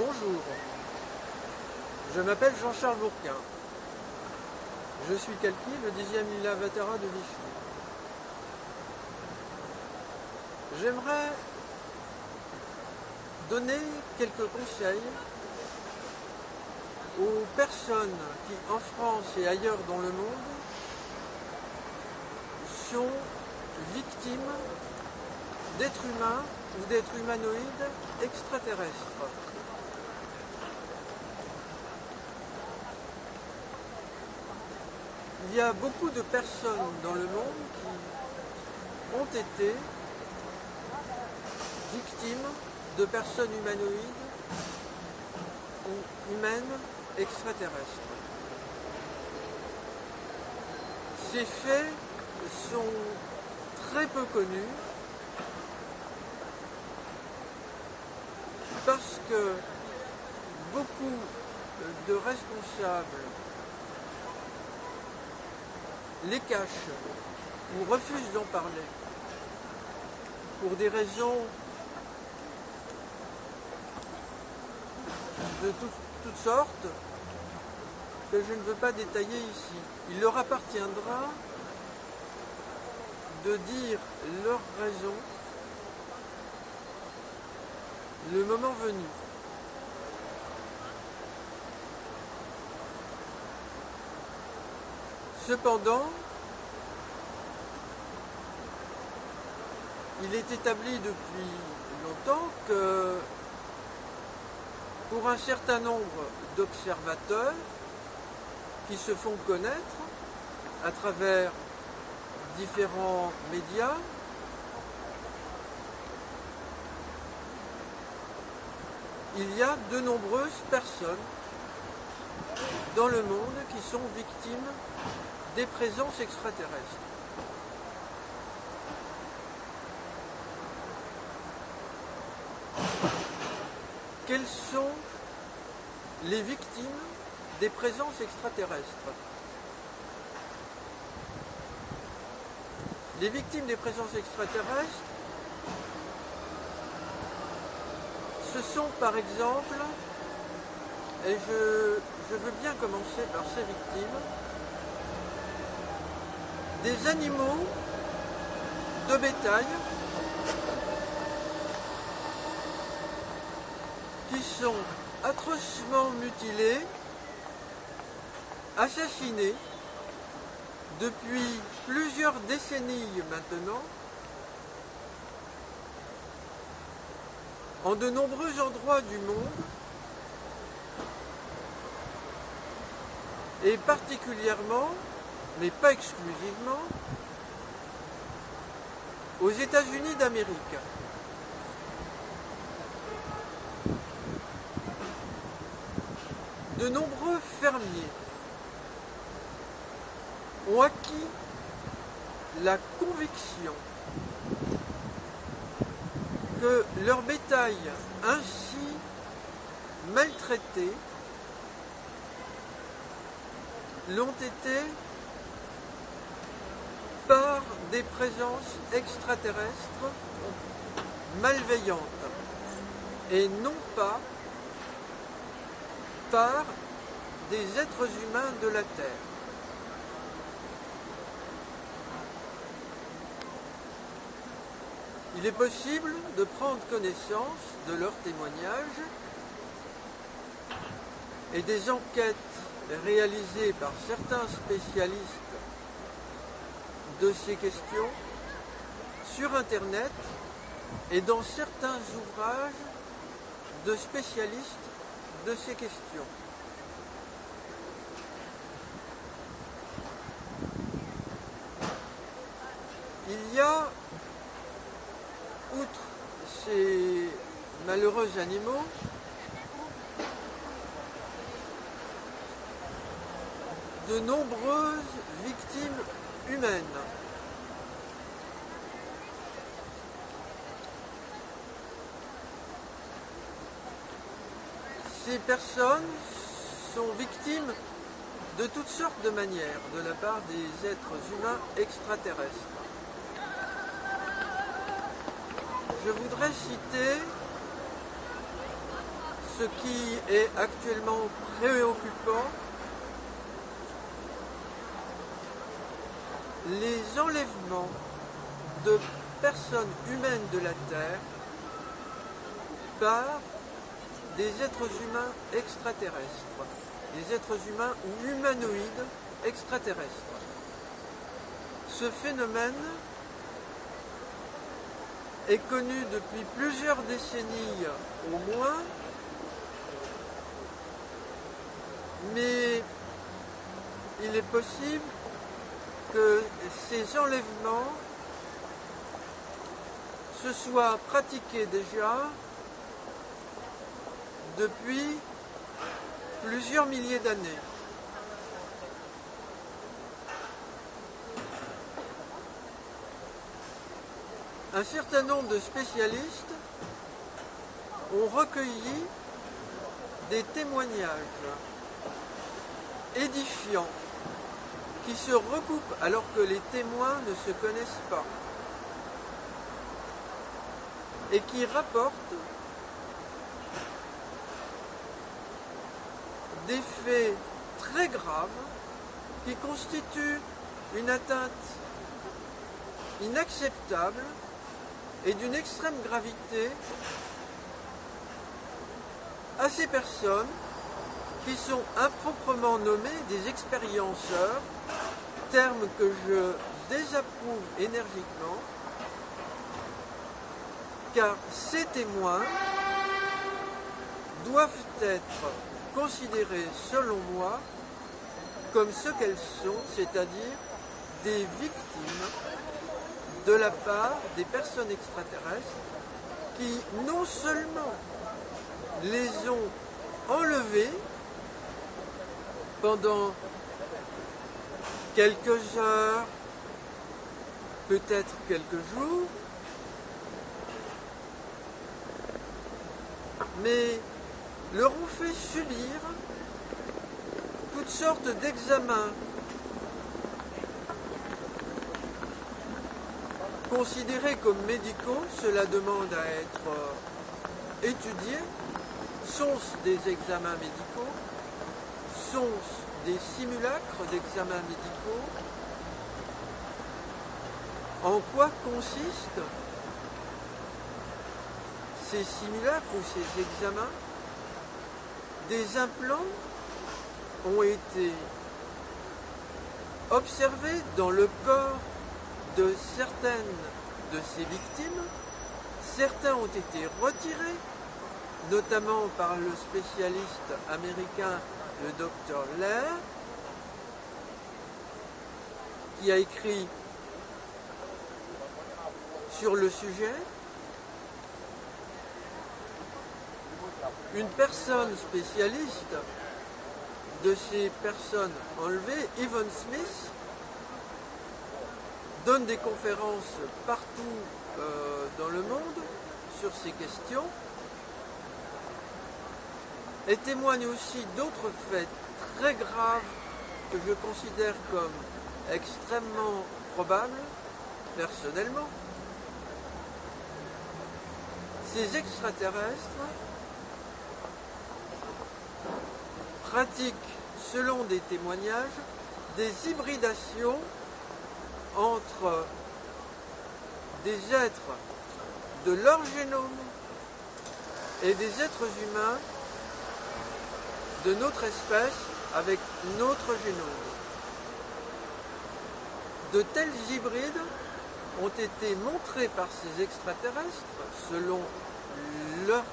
Bonjour, je m'appelle Jean-Charles Bourquin. Je suis Kalki, le 10e Lila Vatara de Vichy. J'aimerais donner quelques conseils aux personnes qui, en France et ailleurs dans le monde, sont victimes d'êtres humains ou d'êtres humanoïdes extraterrestres. Il y a beaucoup de personnes dans le monde qui ont été victimes de personnes humanoïdes ou humaines extraterrestres. Ces faits sont très peu connus parce que beaucoup de responsables les cachent ou refusent d'en parler pour des raisons de toutes sortes que je ne veux pas détailler ici. Il leur appartiendra de dire leurs raisons le moment venu. Cependant, il est établi depuis longtemps que pour un certain nombre d'observateurs qui se font connaître à travers différents médias, il y a de nombreuses personnes dans le monde qui sont victimes des présences extraterrestres. Quelles sont les victimes des présences extraterrestres? Les victimes des présences extraterrestres, ce sont par exemple, et je veux bien commencer par ces victimes, des animaux de bétail qui sont atrocement mutilés, assassinés depuis plusieurs décennies maintenant, en de nombreux endroits du monde, et particulièrement, mais pas exclusivement, aux États-Unis d'Amérique. De nombreux fermiers ont acquis la conviction que leur bétail ainsi maltraité l'ont été par des présences extraterrestres malveillantes et non pas par des êtres humains de la Terre. Il est possible de prendre connaissance de leurs témoignages et des enquêtes réalisées par certains spécialistes de ces questions sur Internet et dans certains ouvrages de spécialistes de ces questions. Il y a, outre ces malheureux animaux, de nombreuses victimes humaines. Ces personnes sont victimes de toutes sortes de manières de la part des êtres humains extraterrestres. Je voudrais citer ce qui est actuellement préoccupant, les enlèvements de personnes humaines de la Terre par des êtres humains extraterrestres, des êtres humains ou humanoïdes extraterrestres. Ce phénomène est connu depuis plusieurs décennies au moins, mais il est possible que ces enlèvements se soient pratiqués déjà depuis plusieurs milliers d'années. Un certain nombre de spécialistes ont recueilli des témoignages édifiants qui se recoupent alors que les témoins ne se connaissent pas et qui rapportent des faits très graves qui constituent une atteinte inacceptable et d'une extrême gravité à ces personnes qui sont improprement nommés des expérienceurs, terme que je désapprouve énergiquement, car ces témoins doivent être considérés, selon moi, comme ce qu'elles sont, c'est-à-dire des victimes de la part des personnes extraterrestres qui non seulement les ont enlevés pendant quelques heures, peut-être quelques jours, mais leur ont fait subir toutes sortes d'examens considérés comme médicaux. Cela demande à être étudié. Sont-ce des examens médicaux? Sont-ce des simulacres d'examens médicaux? En quoi consistent ces simulacres ou ces examens? Des implants ont été observés dans le corps de certaines de ces victimes. Certains ont été retirés, notamment par le spécialiste américain, le Dr. Lair, qui a écrit sur le sujet. Une personne spécialiste de ces personnes enlevées, Evan Smith, donne des conférences partout dans le monde sur ces questions et témoigne aussi d'autres faits très graves que je considère comme extrêmement probables, personnellement. Ces extraterrestres pratiquent, selon des témoignages, des hybridations entre des êtres de leur génome et des êtres humains de notre espèce avec notre génome. De tels hybrides ont été montrés par ces extraterrestres, selon leurs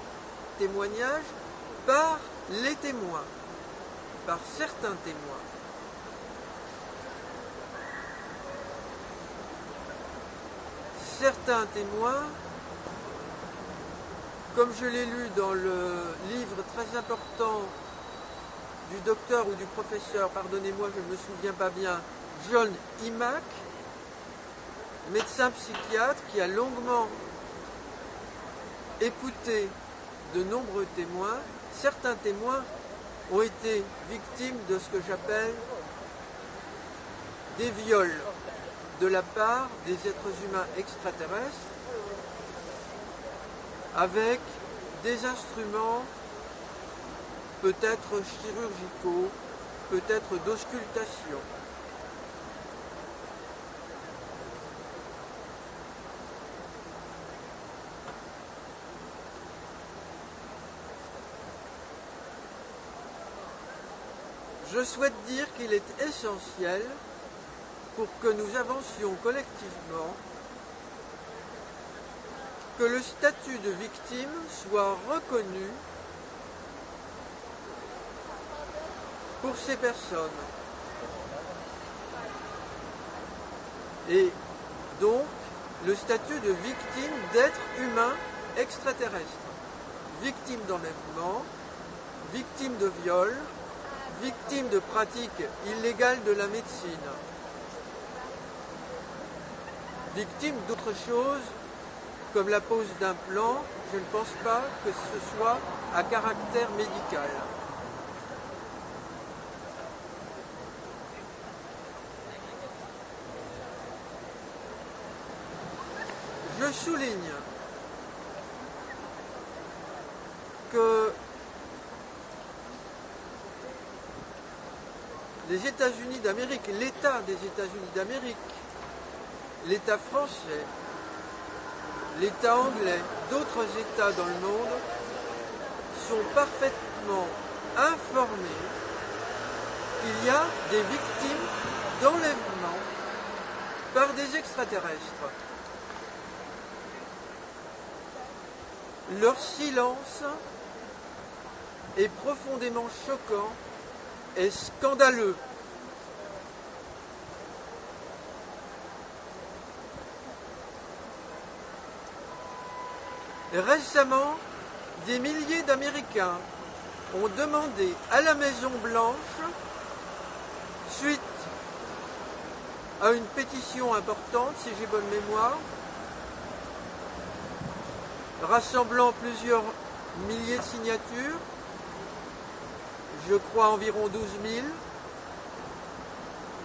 témoignages, par les témoins, par certains témoins. Certains témoins, comme je l'ai lu dans le livre très important du docteur ou du professeur, pardonnez-moi, je ne me souviens pas bien, John Imack, médecin psychiatre qui a longuement écouté de nombreux témoins, certains témoins ont été victimes de ce que j'appelle des viols de la part des êtres humains extraterrestres avec des instruments peut-être chirurgicaux, peut-être d'auscultation. Je souhaite dire qu'il est essentiel pour que nous avancions collectivement que le statut de victime soit reconnu pour ces personnes. Et donc, le statut de victime d'être humain extraterrestre. Victime d'enlèvement, victime de viol, victime de pratiques illégales de la médecine, victime d'autres choses comme la pose d'implants. Je ne pense pas que ce soit à caractère médical. Je souligne que les États-Unis d'Amérique, l'État des États-Unis d'Amérique, l'État français, l'État anglais, d'autres États dans le monde sont parfaitement informés qu'il y a des victimes d'enlèvement par des extraterrestres. Leur silence est profondément choquant et scandaleux. Récemment, des milliers d'Américains ont demandé à la Maison-Blanche, suite à une pétition importante, si j'ai bonne mémoire, rassemblant plusieurs milliers de signatures, je crois environ 12 000,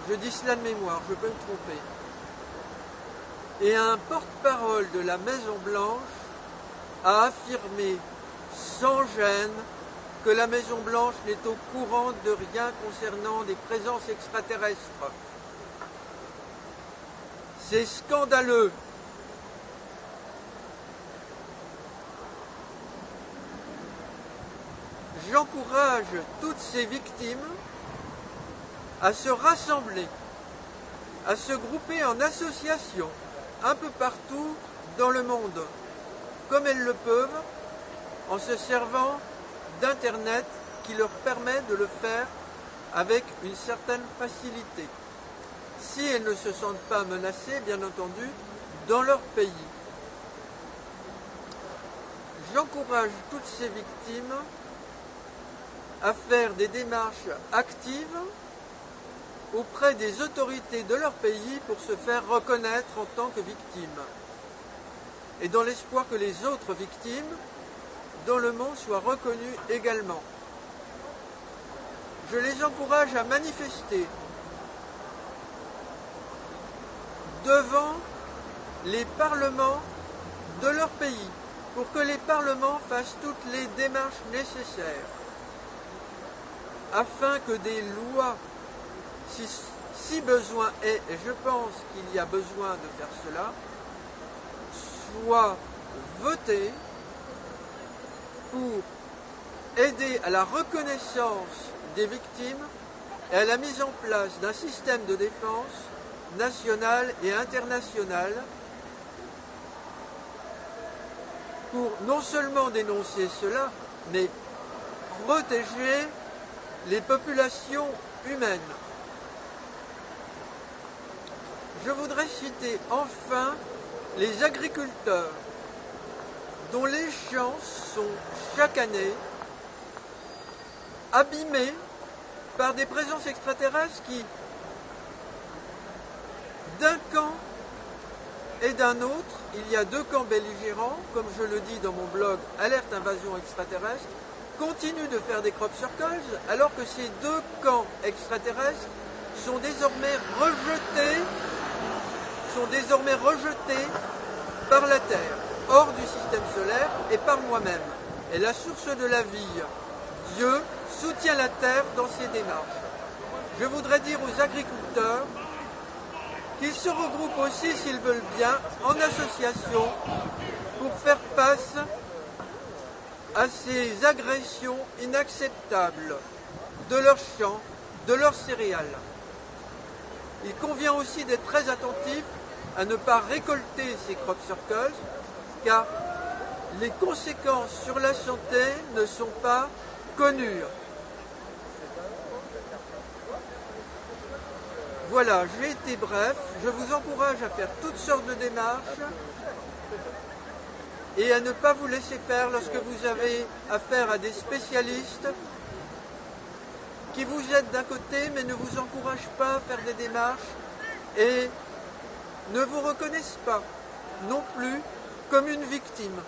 je dis cela de mémoire, je peux me tromper, et un porte-parole de la Maison-Blanche a affirmé sans gêne que la Maison-Blanche n'est au courant de rien concernant des présences extraterrestres. C'est scandaleux. J'encourage toutes ces victimes à se rassembler, à se grouper en associations un peu partout dans le monde, comme elles le peuvent, en se servant d'Internet qui leur permet de le faire avec une certaine facilité, si elles ne se sentent pas menacées, bien entendu, dans leur pays. J'encourage toutes ces victimes à faire des démarches actives auprès des autorités de leur pays pour se faire reconnaître en tant que victimes, et dans l'espoir que les autres victimes dans le monde soient reconnues également. Je les encourage à manifester devant les parlements de leur pays pour que les parlements fassent toutes les démarches nécessaires afin que des lois, si besoin est, et je pense qu'il y a besoin de faire cela, soient votées pour aider à la reconnaissance des victimes et à la mise en place d'un système de défense national et international pour non seulement dénoncer cela, mais protéger les populations humaines. Je voudrais citer enfin les agriculteurs dont les champs sont chaque année abîmés par des présences extraterrestres qui, d'un camp et d'un autre, il y a deux camps belligérants, comme je le dis dans mon blog Alerte Invasion Extraterrestre, continuent de faire des crop circles alors que ces deux camps extraterrestres sont désormais rejetés par la Terre, hors du système solaire et par moi-même. Et la source de la vie Dieu soutient la terre dans ses démarches. Je voudrais dire aux agriculteurs qu'ils se regroupent aussi, s'ils veulent bien, en association pour faire face à ces agressions inacceptables de leurs champs, de leurs céréales. Il convient aussi d'être très attentif à ne pas récolter ces crop circles, car les conséquences sur la santé ne sont pas connues. Voilà, j'ai été bref. Je vous encourage à faire toutes sortes de démarches et à ne pas vous laisser faire lorsque vous avez affaire à des spécialistes qui vous aident d'un côté mais ne vous encouragent pas à faire des démarches et ne vous reconnaissent pas non plus comme une victime.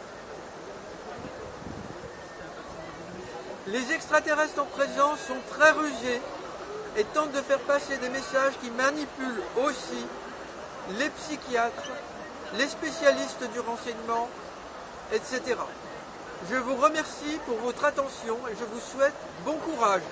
Les extraterrestres en présence sont très rusés et tentent de faire passer des messages qui manipulent aussi les psychiatres, les spécialistes du renseignement, etc. Je vous remercie pour votre attention et je vous souhaite bon courage.